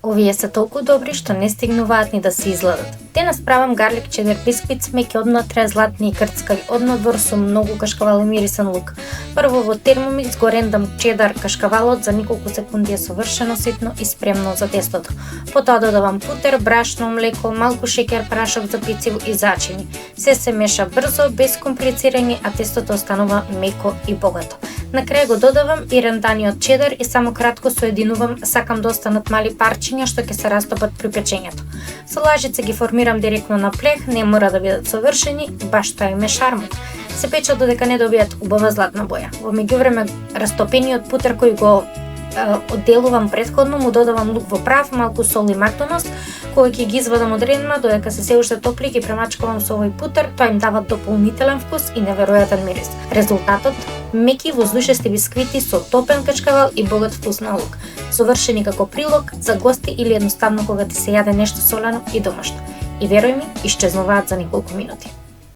Овие се толку добри што не стигнуваат ни да се изгладат. Денес правам гарлик чедер бисквит с меки однотре, златни и крцкави однадвор со многу кашкавал и мирисан лук. Прво во термомикс го рендам чедар кашкавалот за неколку секунди е совршено ситно и спремно за тестото. Потоа додавам путер, брашно, млеко, малку шеќер, прашок за пeciво и зачини. Се меша брзо, без комплицирање, а тестото останува меко и богато. На крај го додавам и ренданиот чедар и само кратко соединувам, сакам да останат мали парчиња што ќе се растопат при печењето. Со лажица ги формирам директно на плех, не мора да бидат совршени, баш тоа им е шармот. Се печат додека не добијат убава златна боја. Во меѓувреме растопениот путер кој го одделувам претходно, му додавам лук во прав, малку сол и мактонос, кој ќе ги извадам од ренма додека се уште топли, ги премачкувам со овој путер, тоа им дава дополнителен вкус и неверојатен мирис. Резултатот меки воздушести бисквити со топен качкавал и богат вкус на лук, совршени како прилог за гости или едноставно кога ти се јаде нешто солено и домашно. И веруј ми, исчезнуваат за неколку минути.